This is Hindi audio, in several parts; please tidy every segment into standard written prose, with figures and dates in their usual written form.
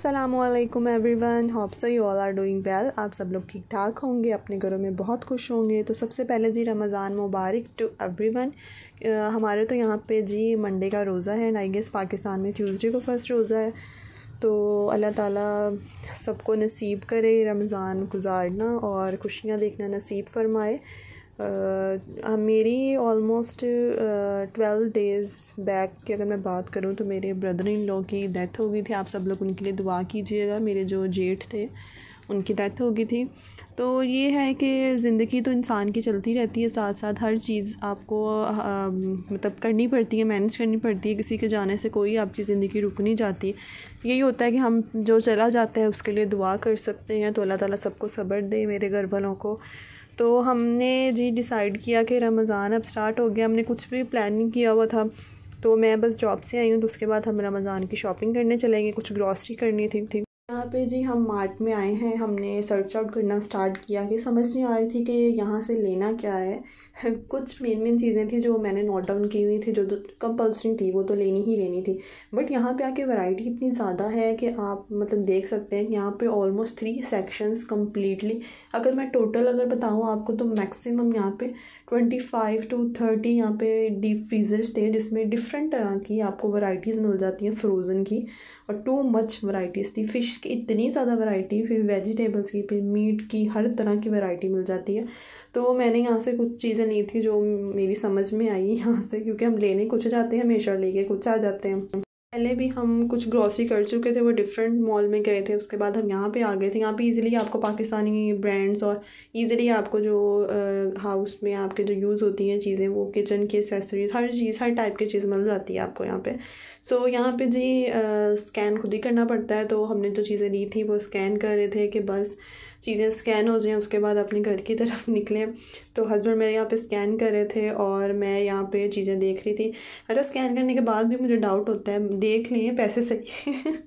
अस्सलामुअलैकुम everyone, hope so you all are doing well. आप सब लोग ठीक ठाक होंगे, अपने घरों में बहुत खुश होंगे। तो सबसे पहले जी रमज़ान मुबारक टू एवरीवन। हमारे तो यहाँ पे जी मंडे का रोज़ा है एंड आई गेस पाकिस्तान में ट्यूसडे को फर्स्ट रोज़ा है। तो अल्लाह ताला सबको नसीब करे रमज़ान गुजारना और खुशियाँ देखना नसीब फरमाए। मेरी ऑलमोस्ट 12 डेज़ बैक की अगर मैं बात करूँ तो मेरे ब्रदर इन लॉ की डेथ हो गई थी। आप सब लोग उनके लिए दुआ कीजिएगा। मेरे जो जेठ थे उनकी डेथ हो गई थी। तो ये है कि ज़िंदगी तो इंसान की चलती रहती है, साथ साथ हर चीज़ आपको मतलब करनी पड़ती है, मैनेज करनी पड़ती है। किसी के जाने से कोई आपकी ज़िंदगी रुक नहीं जाती। यही होता है कि हम जो चला जाता है उसके लिए दुआ कर सकते हैं। तो अल्लाह ताला सबको सब्र दे, मेरे घर वालों को। तो हमने जी डिसाइड किया कि रमज़ान अब स्टार्ट हो गया। हमने कुछ भी प्लान नहीं किया हुआ था। तो मैं बस जॉब से आई हूँ, तो उसके बाद हम रमज़ान की शॉपिंग करने चलेंगे, कुछ ग्रॉसरी करनी थी। यहाँ पे जी हम मार्ट में आए हैं। हमने सर्च आउट करना स्टार्ट किया कि समझ नहीं आ रही थी कि यहाँ से लेना क्या है। कुछ मेन चीज़ें थी जो मैंने नोट डाउन की हुई थी, जो कंपल्सरी थी, वो तो लेनी ही लेनी थी। बट यहाँ पे आके वैरायटी इतनी ज़्यादा है कि आप मतलब देख सकते हैं कि यहाँ पे ऑलमोस्ट 3 सेक्शंस कम्प्लीटली, अगर मैं टोटल अगर बताऊँ आपको तो मैक्सिमम यहाँ पे 25 to 30 यहाँ पे डीप फ्रीज़र्स थे, जिसमें डिफरेंट तरह की आपको वैरायटीज़ मिल जाती हैं फ्रोज़न की। और टू मच वैरायटीज़ थी, फ़िश की इतनी ज़्यादा वैरायटी, फिर वेजिटेबल्स की, फिर मीट की, हर तरह की वैरायटी मिल जाती है। तो मैंने यहाँ से कुछ चीज़ें ली थी जो मेरी समझ में आई यहाँ से, क्योंकि हम लेने कुछ जाते हैं, हमेशा लेके कुछ आ जाते हैं। पहले भी हम कुछ ग्रॉसरी कर चुके थे, वो डिफरेंट मॉल में गए थे। उसके बाद हम यहाँ पे आ गए थे। यहाँ पे इजीली आपको पाकिस्तानी ब्रांड्स और इजीली आपको जो हाउस में आपके जो यूज़ होती हैं चीज़ें, वो किचन की एक्सेसरीज, हर चीज़, हर टाइप की चीज़ मिल जाती है आपको यहाँ पे। सो यहाँ पे जी स्कैन खुद ही करना पड़ता है। तो हमने जो चीज़ें ली थी वो स्कैन कर रहे थे कि बस चीज़ें स्कैन हो जाएं, उसके बाद अपने घर की तरफ निकलें। तो हस्बैंड मेरे यहाँ पे स्कैन कर रहे थे और मैं यहाँ पे चीज़ें देख रही थी। अच्छा, स्कैन करने के बाद भी मुझे डाउट होता है, देख लें पैसे सही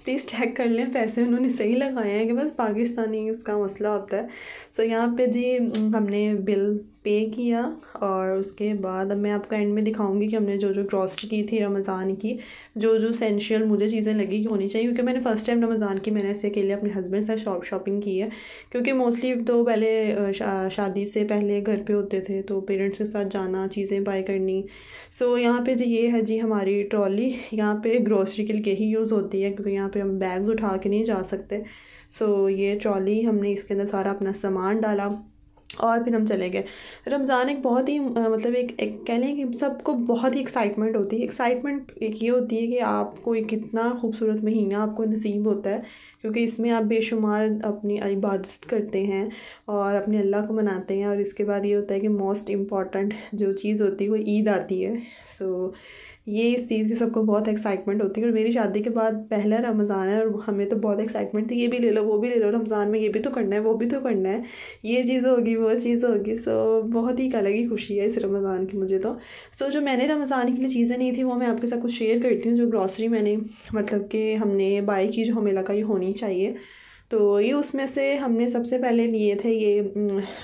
प्लीज़ चेक कर लें पैसे उन्होंने सही लगाए हैं कि बस पाकिस्तानी उसका मसला होता है। सो यहाँ पे जी हमने बिल पे किया और उसके बाद अब मैं आपको एंड में दिखाऊंगी कि हमने जो जो ग्रॉसरी की थी रमज़ान की, जो जो एसेंशियल मुझे चीज़ें लगी कि होनी चाहिए। क्योंकि मैंने फ़र्स्ट टाइम रमज़ान की मैंने ऐसे अकेले अपने हस्बैंड से शॉपिंग की है, क्योंकि मोस्टली तो पहले शादी से पहले घर पे होते थे, तो पेरेंट्स के साथ जाना, चीज़ें बाय करनी। सो यहाँ पे जी ये है जी हमारी ट्रॉली। यहाँ पे ग्रॉसरी के लिए ही यूज़ होती है, क्योंकि यहाँ पे हम बैग्स उठा के नहीं जा सकते। सो ये ट्रॉली, हमने इसके अंदर सारा अपना सामान डाला और फिर हम चले गए। रमज़ान एक बहुत ही मतलब एक कह लें कि सबको बहुत ही एक्साइटमेंट होती है। एक्साइटमेंट एक ये होती है कि आपको एक कितना खूबसूरत महीना आपको नसीब होता है, क्योंकि इसमें आप बेशुमार अपनी इबादत करते हैं और अपने अल्लाह को मनाते हैं। और इसके बाद ये होता है कि मोस्ट इम्पॉर्टेंट जो चीज़ होती है वो ईद आती है। सो ये इस चीज़ की सबको बहुत एक्साइटमेंट होती है। और मेरी शादी के बाद पहला रमज़ान है और हमें तो बहुत एक्साइटमेंट थी, ये भी ले लो, वो भी ले लो, रमज़ान में ये भी तो करना है, वो भी तो करना है, ये चीज़ होगी, वो चीज़ होगी। सो बहुत ही अलग ही खुशी है इस रमज़ान की मुझे तो। सो जो मैंने रमज़ान के लिए चीज़ें नहीं थी वो मैं आपके साथ कुछ शेयर करती हूँ। जो ग्रॉसरी मैंने मतलब कि हमने बाई की, जो हमें लगा ये होनी चाहिए। तो ये उसमें से हमने सबसे पहले लिए थे ये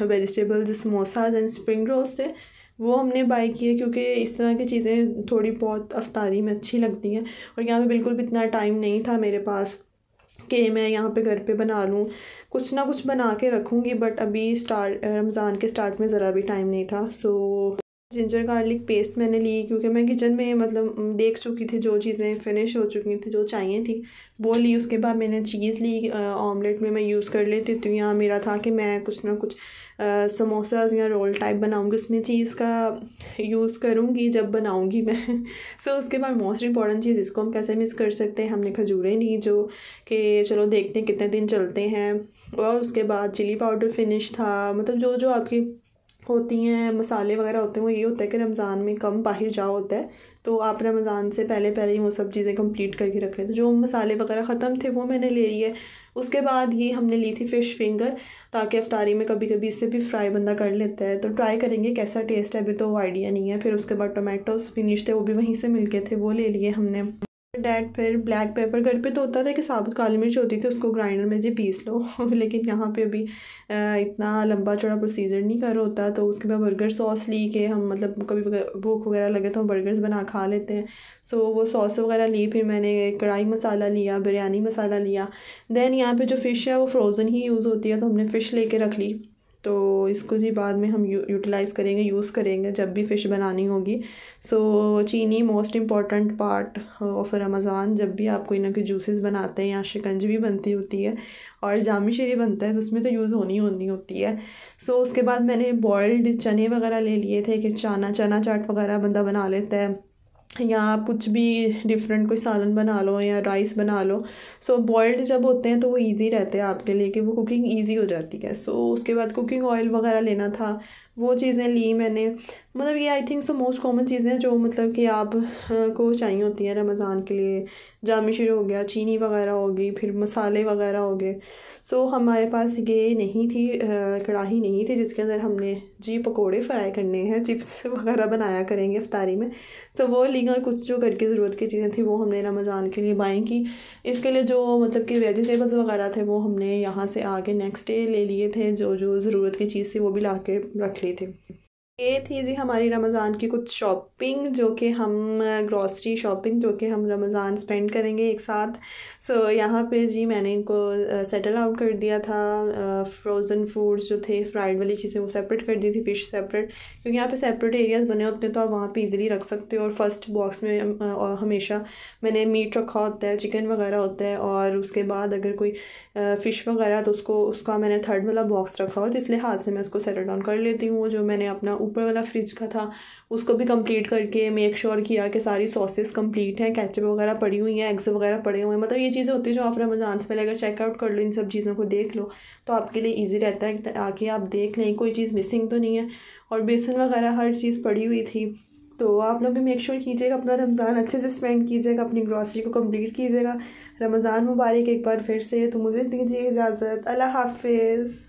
vegetables, samosas and spring rolls थे, वो हमने बाई किए, क्योंकि इस तरह की चीज़ें थोड़ी बहुत अफ्तारी में अच्छी लगती हैं। और यहाँ पे बिल्कुल भी इतना टाइम नहीं था मेरे पास कि मैं यहाँ पे घर पे बना लूँ, कुछ ना कुछ बना के रखूँगी। बट अभी रमज़ान के स्टार्ट में ज़रा भी टाइम नहीं था। सो जिंजर गार्लिक पेस्ट मैंने ली, क्योंकि मैं किचन में मतलब देख चुकी थी, जो चीज़ें फिनिश हो चुकी थी, जो चाहिए थी वो ली। उसके बाद मैंने चीज़ ली, ऑमलेट में मैं यूज़ कर लेती थी। यहाँ मेरा था कि मैं कुछ ना कुछ समोसाज या रोल टाइप बनाऊँगी, उसमें चीज़ का यूज़ करूँगी जब बनाऊँगी मैं। सो उसके बाद मोस्ट इंपॉर्टेंट चीज़, इसको हम कैसे मिस कर सकते हैं, हमने खजूरें ली, जो कि चलो देखते हैं कितने दिन चलते हैं। और उसके बाद चिली पाउडर फिनिश था। मतलब जो जो आपकी होती हैं मसाले वगैरह होते हैं, वो ये होता है कि रमज़ान में कम बाहर जाओ होता है, तो आप रमज़ान से पहले ही वो सब चीज़ें कंप्लीट करके रख लें। तो जो मसाले वगैरह ख़त्म थे वो मैंने ले लिए। उसके बाद ये हमने ली थी फ़िश फिंगर, ताकि अफ्तारी में कभी कभी इससे भी फ्राई बंदा कर लेता है। तो ट्राई करेंगे कैसा टेस्ट है, अभी तो आइडिया नहीं है। फिर उसके बाद टोमेटोज़ फिनिश थे, वो भी वहीं से मिल के थे, वो ले लिए हमने। डैड फिर ब्लैक पेपर घर पे तो होता था कि साबुत काली मिर्च होती थी, उसको ग्राइंडर में जी पीस लो लेकिन यहाँ पे अभी इतना लंबा चौड़ा प्रोसीजर नहीं कर होता। तो उसके बाद बर्गर सॉस ली के हम मतलब कभी भूख वगैरह लगे तो हम बर्गर्स बना खा लेते हैं। सो वो सॉस वगैरह ली, फिर मैंने कढ़ाई मसाला लिया, बिरयानी मसाला लिया। देन यहाँ पे जो फ़िश है वो फ्रोज़न ही यूज़ होती है, तो हमने फ़िश लेके रख ली। तो इसको जी बाद में हम यूटिलाइज़ करेंगे, यूज़ करेंगे जब भी फ़िश बनानी होगी। सो चीनी most important part of Ramzan. जब भी आप कोई ना कोई जूसेस बनाते हैं या शिकंजी बनती होती है और जामी शीरी बनता है तो उसमें तो यूज़ होनी होती है। सो उसके बाद मैंने बॉइल्ड चने वगैरह ले लिए थे कि चना चाट वगैरह बंदा बना लेता है, या आप कुछ भी डिफरेंट कोई सालन बना लो या राइस बना लो। सो बॉइल्ड जब होते हैं तो वो इजी रहते हैं आपके लिए कि वो कुकिंग इजी हो जाती है। सो उसके बाद कुकिंग ऑयल वगैरह लेना था, वो चीज़ें ली मैंने। मतलब ये I think so most common चीज़ें हैं जो मतलब कि आप को चाहिए होती हैं रमज़ान के लिए। जामी शीर हो गया, चीनी वगैरह होगी, फिर मसाले वगैरह हो गए। सो हमारे पास ये नहीं थी, कढ़ाई नहीं थी जिसके अंदर हमने जी पकोड़े फ्राई करने हैं, चिप्स वगैरह बनाया करेंगे इफ्तारी में। तो वो ली और कुछ जो घर की ज़रूरत की चीज़ें थी वो हमने रमज़ान के लिए बाई की। इसके लिए जो मतलब कि वेजिटेबल्स वगैरह थे वो हमने यहाँ से आगे नेक्स्ट डे ले लिए थे, जो जो ज़रूरत की चीज़ थी वो भी ला के रख ली थी। ये थी जी हमारी रमज़ान की कुछ शॉपिंग, जो कि हम ग्रॉसरी शॉपिंग जो कि हम रमज़ान स्पेंड करेंगे एक साथ। सो यहाँ पे जी मैंने इनको सेटल आउट कर दिया था। फ्रोज़न फूड्स जो थे, फ्राइड वाली चीज़ें वो सेपरेट कर दी थी, फ़िश सेपरेट, क्योंकि यहाँ पे सेपरेट एरियाज़ बने होते हैं तो आप वहाँ पे इजीली रख सकते हो। और फर्स्ट बॉक्स में हमेशा मैंने मीट रखा होता है, चिकन वगैरह होता है, और उसके बाद अगर कोई फ़िश वगैरह तो उसका मैंने थर्ड वाला बॉक्स रखा हुआ, तो इसलिए हाथ से मैं उसको सेटल डाउन कर लेती हूँ। जो मैंने अपना ऊपर वाला फ्रिज का था उसको भी कंप्लीट करके मेक श्योर किया कि सारी सॉसेस कंप्लीट हैं, केचप वगैरह पड़ी हुई हैं, एग्स वगैरह पड़े हुए हैं। मतलब ये चीज़ें होती है जो आप रमज़ान से पहले अगर चेकआउट कर लो, इन सब चीज़ों को देख लो तो आपके लिए ईजी रहता है आके आप देख लें कोई चीज़ मिसिंग तो नहीं है। और बेसन वगैरह हर चीज़ पड़ी हुई थी। तो आप लोग भी मेक श्योर कीजिएगा अपना रमज़ान अच्छे से स्पेंड कीजिएगा, अपनी ग्रॉसरी को कंप्लीट कीजिएगा। रमज़ान मुबारक एक बार फिर से। तो मुझे दीजिए इजाज़त, अल्लाह हाफिज़।